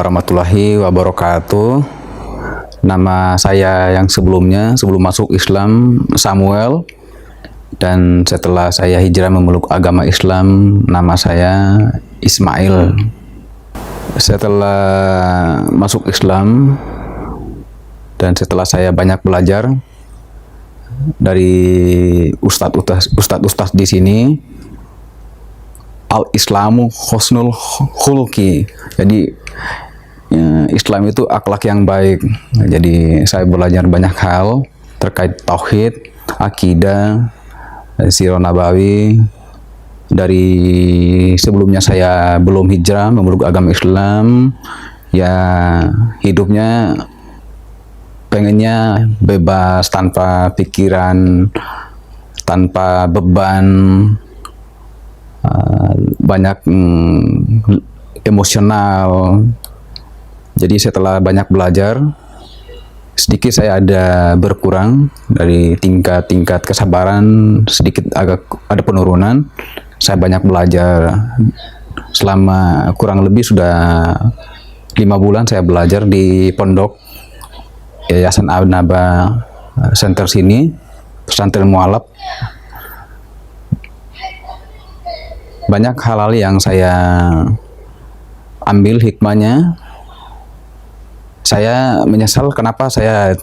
Warahmatullahi wabarakatuh. Nama saya yang sebelum masuk Islam Samuel, dan setelah saya hijrah memeluk agama Islam, nama saya Ismail. Setelah masuk Islam dan setelah saya banyak belajar dari ustadz di sini, al-Islamu husnul khulqi. Jadi Islam itu akhlak yang baik. Jadi saya belajar banyak hal terkait tauhid, akidah, sirah nabawi. Dari sebelumnya saya belum hijrah memeluk agama Islam, ya hidupnya pengennya bebas, tanpa pikiran, tanpa beban, banyak emosional. Jadi setelah banyak belajar, sedikit saya ada berkurang dari tingkat kesabaran, sedikit agak ada penurunan. Saya banyak belajar selama kurang lebih sudah 5 bulan saya belajar di pondok Yayasan An-Naba Center sini, pesantren mualaf. Banyak hal-hal yang saya ambil hikmahnya. Saya menyesal kenapa tidak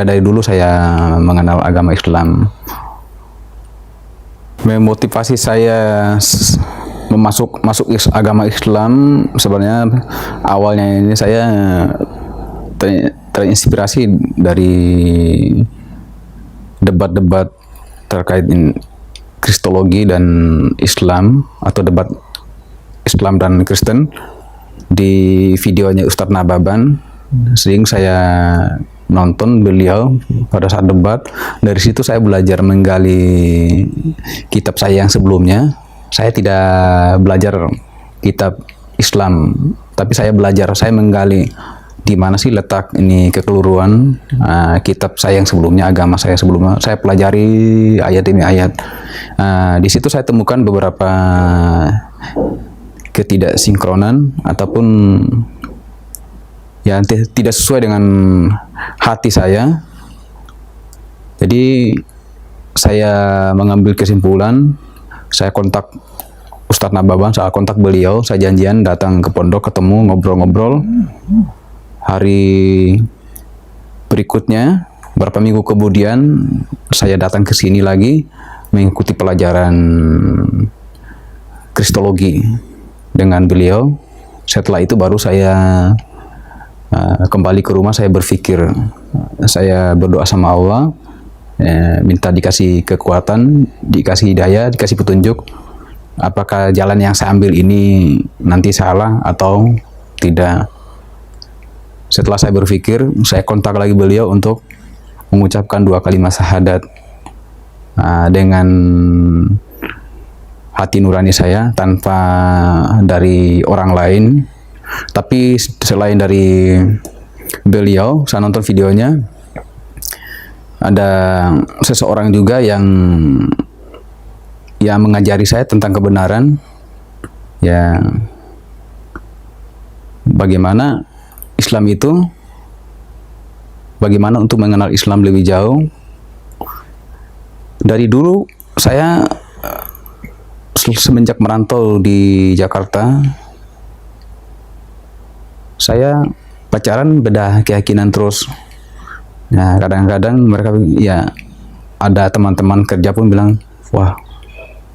dari dulu saya mengenal agama Islam. Memotivasi saya masuk agama Islam sebenarnya awalnya ini saya terinspirasi dari debat-debat terkait Kristologi dan Islam, atau debat Islam dan Kristen di videonya Ustadz Nababan. Sering saya nonton beliau pada saat debat. Dari situ saya belajar menggali kitab saya yang sebelumnya. Saya tidak belajar kitab Islam, tapi saya menggali di mana sih letak ini kekeliruan kitab saya yang sebelumnya, agama saya sebelumnya. Saya pelajari ayat demi ayat. Di situ saya temukan beberapa ketidaksinkronan ataupun yang tidak sesuai dengan hati saya. Jadi saya mengambil kesimpulan, saya kontak Ustadz Nababan, saya kontak beliau, saya janjian datang ke pondok, ketemu, ngobrol-ngobrol. Hari berikutnya, beberapa minggu kemudian, saya datang ke sini lagi mengikuti pelajaran Kristologi dengan beliau. Setelah itu baru saya kembali ke rumah. Saya berpikir, saya berdoa sama Allah, minta dikasih kekuatan, dikasih hidayah, dikasih petunjuk. Apakah jalan yang saya ambil ini nanti salah atau tidak? Setelah saya berpikir, saya kontak lagi beliau untuk mengucapkan 2 kalimat syahadat dengan hati nurani saya, tanpa dari orang lain. Tapi selain dari beliau, saya nonton videonya, ada seseorang juga yang mengajari saya tentang kebenaran, ya bagaimana Islam itu, bagaimana untuk mengenal Islam lebih jauh. Dari dulu saya semenjak merantau di Jakarta, saya pacaran beda keyakinan terus. Nah, kadang-kadang mereka, ya ada teman-teman kerja pun bilang, wah,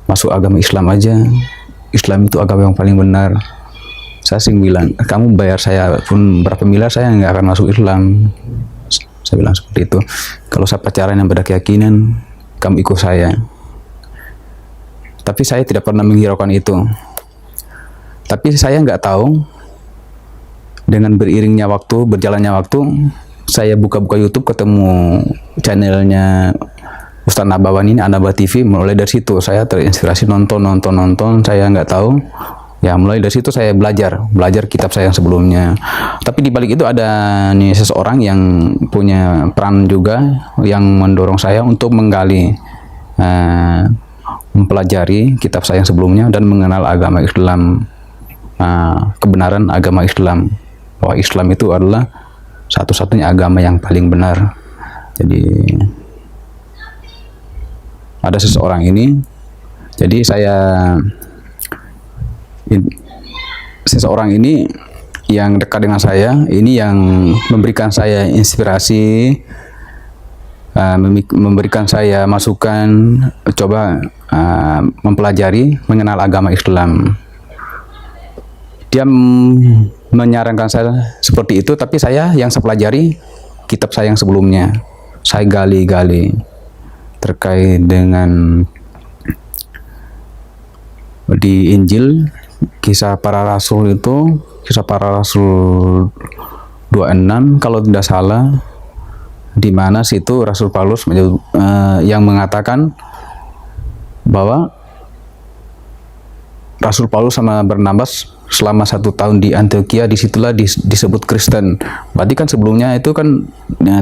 masuk agama Islam aja, Islam itu agama yang paling benar. Saya sering bilang, kamu bayar saya pun berapa miliar, saya nggak akan masuk Islam. Saya bilang seperti itu. Kalau saya pacaran yang beda keyakinan, kamu ikut saya. Tapi saya tidak pernah menghiraukan itu. Tapi saya nggak tahu, dengan beriringnya waktu, berjalannya waktu, saya buka-buka YouTube, ketemu channelnya Ustadz Nababan ini, An-Naba TV. Mulai dari situ saya terinspirasi, nonton. Saya nggak tahu. Ya, mulai dari situ saya belajar kitab saya yang sebelumnya. Tapi di balik itu ada nih seseorang yang punya peran juga, yang mendorong saya untuk menggali, mempelajari kitab saya yang sebelumnya dan mengenal agama Islam. kebenaran agama Islam, bahwa Islam itu adalah satu-satunya agama yang paling benar. Jadi ada seseorang ini, jadi seseorang ini yang dekat dengan saya, ini yang memberikan saya inspirasi, memberikan saya masukan, coba mempelajari, mengenal agama Islam. Dia menyarankan saya seperti itu, tapi saya yang pelajari kitab saya yang sebelumnya, saya gali-gali terkait dengan di Injil, kisah para rasul itu, kisah para rasul 26 kalau tidak salah, di mana situ Rasul Paulus yang mengatakan bahwa Rasul Paulus sama Barnabas selama 1 tahun di Antioquia, disitulah disebut Kristen. Berarti kan sebelumnya itu kan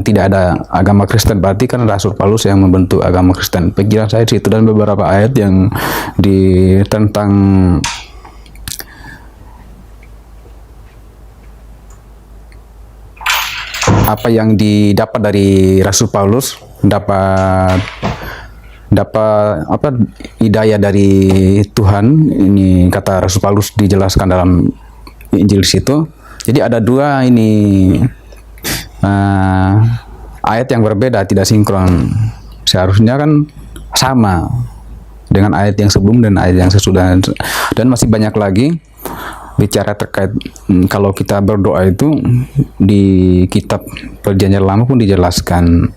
tidak ada agama Kristen, berarti kan Rasul Paulus yang membentuk agama Kristen. Pikiran saya di situ, dan beberapa ayat yang tentang apa yang didapat dari Rasul Paulus, dapat apa hidayah dari Tuhan. Ini kata Rasul Paulus dijelaskan dalam Injil situ. Jadi ada dua ini ayat yang berbeda, tidak sinkron. Seharusnya kan sama dengan ayat yang sebelum dan ayat yang sesudah, dan masih banyak lagi bicara terkait kalau kita berdoa itu. Di kitab Perjanjian Lama pun dijelaskan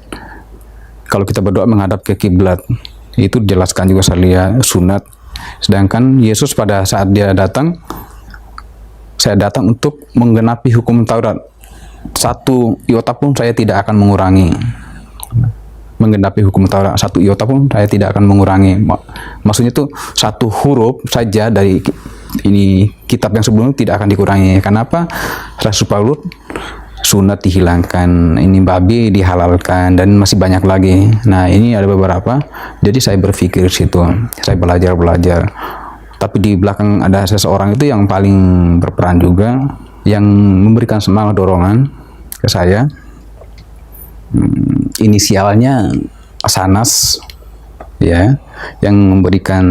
kalau kita berdoa menghadap ke kiblat, itu dijelaskan juga sunat. Sedangkan Yesus pada saat dia datang, saya datang untuk menggenapi hukum Taurat, 1 iota pun saya tidak akan mengurangi. Menggenapi hukum Taurat, 1 iota pun saya tidak akan mengurangi. Maksudnya itu 1 huruf saja dari ini kitab yang sebelumnya tidak akan dikurangi. Kenapa? Rasul Paulus sunat dihilangkan, ini babi dihalalkan, dan masih banyak lagi. Nah, ini ada beberapa. Jadi saya berpikir situ, saya belajar. Tapi di belakang ada seseorang itu yang paling berperan juga, yang memberikan semangat, dorongan ke saya. Inisialnya Sanas, ya, yang memberikan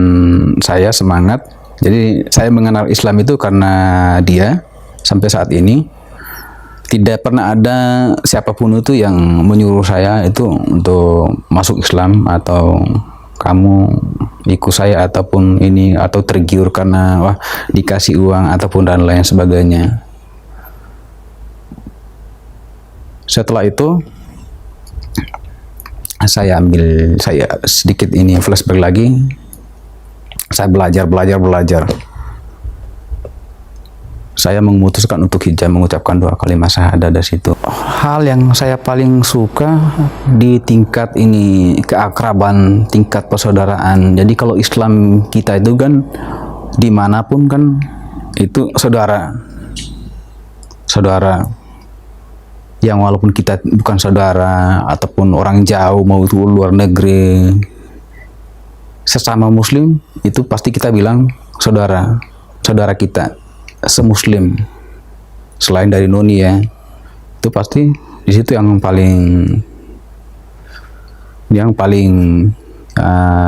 saya semangat. Jadi saya mengenal Islam itu karena dia. Sampai saat ini tidak pernah ada siapapun itu yang menyuruh saya itu untuk masuk Islam, atau kamu ikut saya, ataupun ini, atau tergiur karena dikasih uang ataupun dan lain sebagainya. Setelah itu saya sedikit ini flashback lagi. Saya belajar. Saya memutuskan untuk hijab, mengucapkan 2 kalimat syahadat dari situ. Hal yang saya paling suka di tingkat ini keakraban, tingkat persaudaraan. Jadi kalau Islam kita itu kan dimanapun kan itu saudara, yang walaupun kita bukan saudara ataupun orang jauh, mau itu luar negeri, sesama Muslim itu pasti kita bilang saudara kita semuslim. Selain dari noni, ya, itu pasti di situ yang paling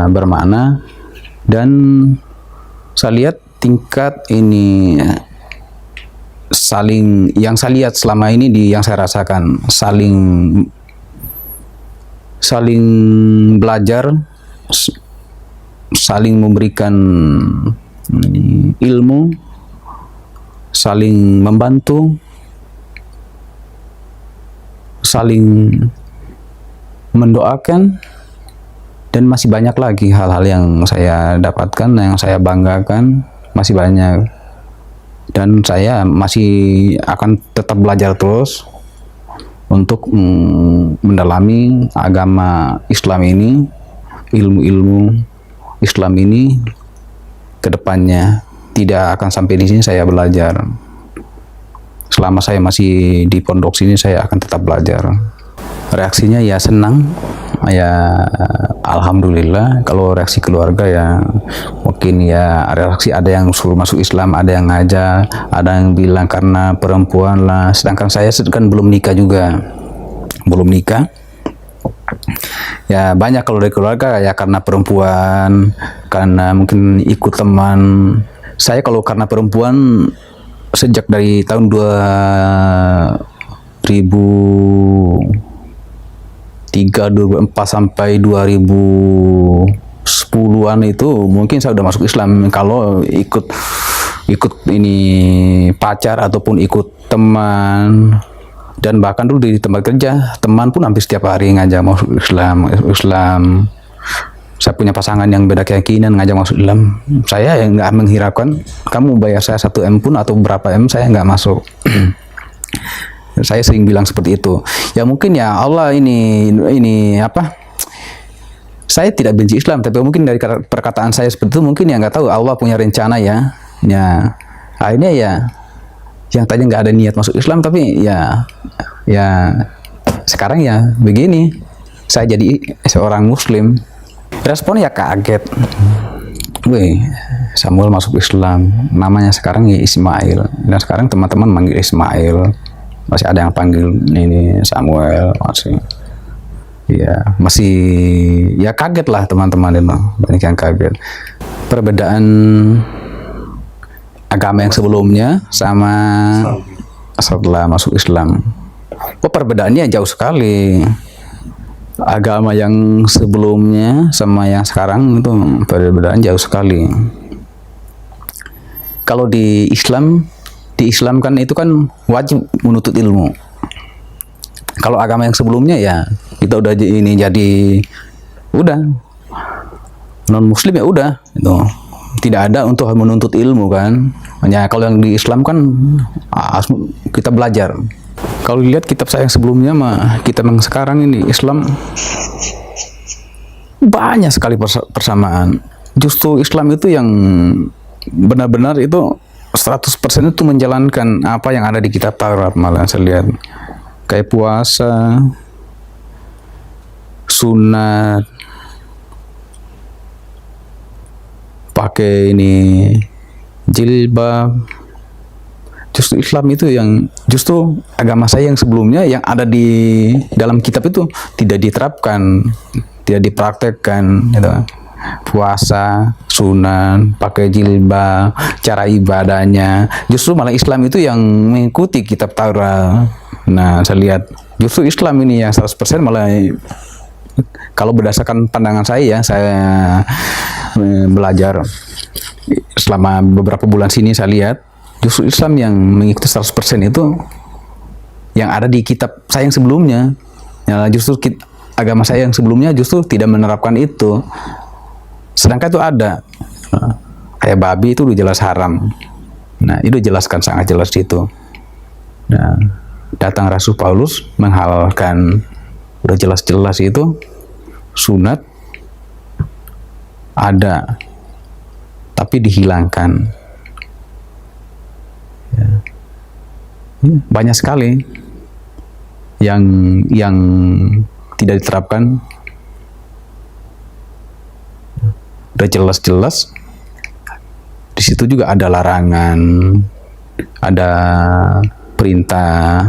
bermakna. Dan saya lihat tingkat ini yang saya lihat selama ini, yang saya rasakan, saling belajar, saling memberikan ilmu, saling membantu, saling mendoakan, dan masih banyak lagi hal-hal yang saya dapatkan, yang saya banggakan, masih banyak. Dan saya masih akan tetap belajar terus untuk mendalami agama Islam ini, ilmu-ilmu Islam ini ke depannya. Tidak akan sampai di sini saya belajar. Selama saya masih di pondok sini, saya akan tetap belajar. reaksinya ya senang, ya alhamdulillah. Kalau reaksi keluarga ya mungkin ya reaksi, ada yang suruh masuk Islam, ada yang ngajak, ada yang bilang karena perempuan lah. Sedangkan saya kan belum nikah juga, belum nikah. Ya banyak kalau dari keluarga ya karena perempuan, karena mungkin ikut teman. Saya kalau karena perempuan sejak dari tahun 2003, 2004 sampai 2010-an itu mungkin saya udah masuk Islam. Kalau ikut ini pacar ataupun ikut teman, dan bahkan dulu di tempat kerja teman pun hampir setiap hari ngajak masuk Islam. Saya punya pasangan yang beda keyakinan ngajak masuk Islam. Saya yang nggak menghiraukan, kamu bayar saya 1 M pun atau berapa M, saya nggak masuk. Saya sering bilang seperti itu. Ya mungkin ya Allah ini apa? Saya tidak benci Islam, tapi mungkin dari perkataan saya seperti itu, mungkin ya nggak tahu Allah punya rencana ya. Ya akhirnya ya yang tadinya nggak ada niat masuk Islam, tapi ya sekarang ya begini, saya jadi seorang Muslim. Responnya ya kaget. Wih, Samuel masuk Islam, namanya sekarang ya Ismail. Dan sekarang teman-teman manggil Ismail, masih ada yang panggil ini Samuel, masih ya kaget lah teman-teman itu, banyak yang kaget. Perbedaan agama yang sebelumnya sama setelah masuk Islam, perbedaannya jauh sekali. Agama yang sebelumnya sama yang sekarang itu perbedaan jauh sekali. Kalau di Islam kan itu kan wajib menuntut ilmu. Kalau agama yang sebelumnya ya kita udah udah non Muslim ya udah itu tidak ada untuk menuntut ilmu kan. Hanya kalau yang di Islam kan kita belajar. Kalau lihat kitab saya yang sebelumnya mah kitab yang sekarang ini Islam banyak sekali persamaan. Justru Islam itu yang benar-benar itu 100% itu menjalankan apa yang ada di kitab Taurat. Malah saya lihat kayak puasa, sunat, pakai ini jilbab. Justru Islam itu justru agama saya yang sebelumnya yang ada di dalam kitab itu tidak diterapkan, tidak dipraktekkan gitu. Puasa, sunat, pakai jilbab, cara ibadahnya, justru malah Islam itu yang mengikuti kitab Taurat. Nah, saya lihat justru Islam ini yang 100% malah, kalau berdasarkan pandangan saya belajar selama beberapa bulan sini, saya lihat justru Islam yang mengikuti 100% itu yang ada di kitab saya yang sebelumnya. Ya, justru agama saya yang sebelumnya justru tidak menerapkan itu. Sedangkan itu ada. Kayak babi itu udah jelas haram. Nah, itu jelaskan sangat jelas di itu. Nah, datang Rasul Paulus menghalalkan, udah jelas-jelas itu. Sunat ada, tapi dihilangkan. Banyak sekali yang tidak diterapkan. Udah jelas-jelas di situ juga ada larangan, ada perintah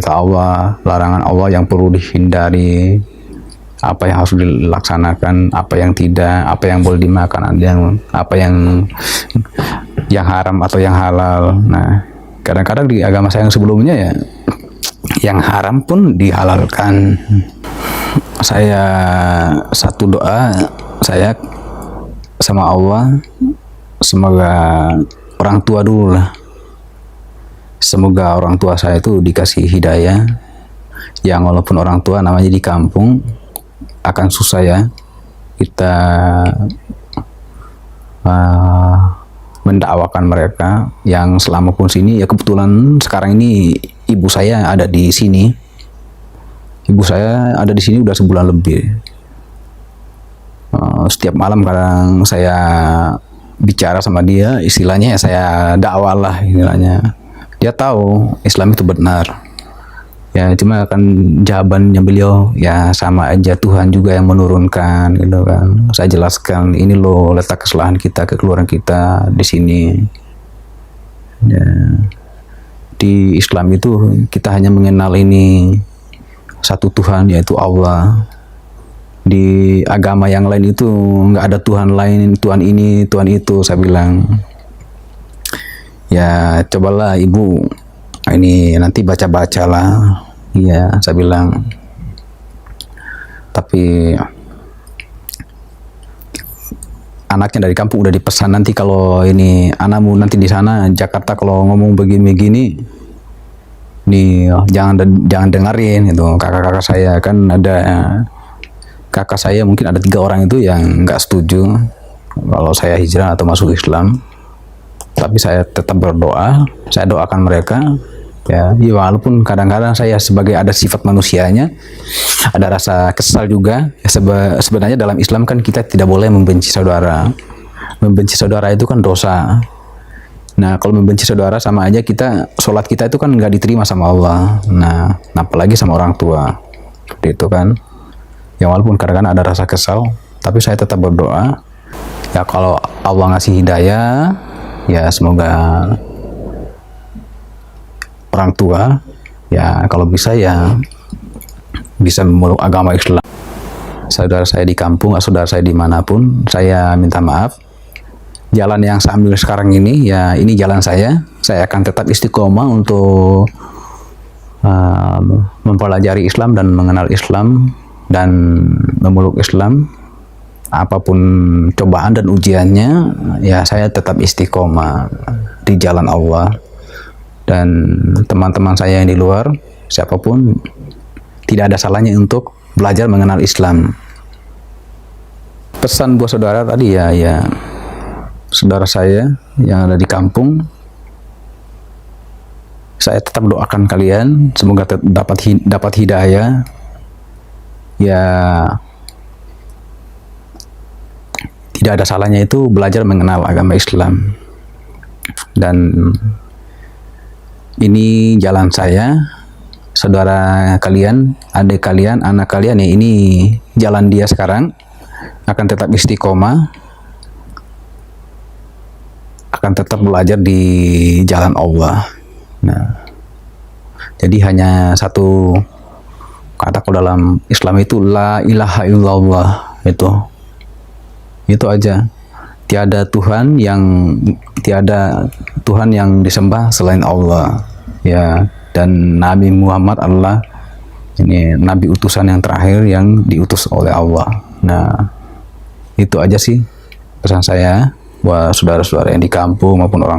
Allah, larangan Allah yang perlu dihindari, apa yang harus dilaksanakan, apa yang tidak, apa yang boleh dimakan, apa yang haram atau yang halal. Nah, kadang-kadang di agama saya yang sebelumnya ya yang haram pun dihalalkan. Saya satu doa saya sama Allah, semoga orang tua dulu lah, semoga orang tua saya itu dikasih hidayah, yang walaupun orang tua namanya di kampung akan susah ya kita mendakwakan mereka yang selama pun sini. Ya kebetulan sekarang ini ibu saya ada di sini. Ibu saya ada di sini udah sebulan lebih. Setiap malam kadang saya bicara sama dia, istilahnya ya saya dakwah lah istilahnya. Dia tahu Islam itu benar. Ya cuma kan jawabannya beliau ya sama aja, Tuhan juga yang menurunkan gitu kan. Saya jelaskan ini loh letak kesalahan kita, kekeluaran kita di sini. Ya, di Islam itu kita hanya mengenal ini satu Tuhan yaitu Allah. Di agama yang lain itu nggak ada Tuhan lain, Tuhan ini, Tuhan itu. Saya bilang ya cobalah ibu ini nanti baca-bacalah. Iya, saya bilang. Tapi anaknya dari kampung udah dipesan, nanti kalau ini anakmu nanti di sana Jakarta kalau ngomong begini-begini, nih jangan dengerin itu. Kakak-kakak saya kan ada, kakak saya mungkin ada 3 orang itu yang nggak setuju kalau saya hijrah atau masuk Islam. Tapi saya tetap berdoa, saya doakan mereka. Ya, walaupun kadang-kadang saya sebagai ada sifat manusianya, ada rasa kesal juga. Ya, sebenarnya dalam Islam kan kita tidak boleh membenci saudara. Membenci saudara itu kan dosa. Nah, kalau membenci saudara sama aja kita, sholat kita itu kan nggak diterima sama Allah. Nah, apalagi sama orang tua. Seperti itu kan. Ya walaupun kadang-kadang ada rasa kesal, tapi saya tetap berdoa. Ya kalau Allah ngasih hidayah, ya semoga orang tua ya kalau bisa ya bisa memeluk agama Islam. Saudara saya di kampung, saudara saya dimanapun, saya minta maaf. Jalan yang saya ambil sekarang ini ya ini jalan saya akan tetap istiqomah untuk mempelajari Islam dan mengenal Islam dan memeluk Islam. Apapun cobaan dan ujiannya ya saya tetap istiqomah di jalan Allah. Dan teman-teman saya yang di luar, siapapun, tidak ada salahnya untuk belajar mengenal Islam. Pesan buat saudara tadi ya saudara saya yang ada di kampung, saya tetap doakan kalian, semoga dapat hidayah. Ya, tidak ada salahnya itu belajar mengenal agama Islam. Dan ini jalan saya, saudara kalian, adik kalian, anak kalian ya ini jalan dia sekarang, akan tetap istiqomah, akan tetap belajar di jalan Allah. Nah, jadi hanya satu kata kalau dalam Islam itu la ilaha illallah, itu aja. Tiada Tuhan yang disembah selain Allah, ya. Dan Nabi Muhammad adalah ini Nabi utusan yang terakhir yang diutus oleh Allah. Nah, itu aja sih pesan saya buat saudara-saudara yang di kampung maupun orang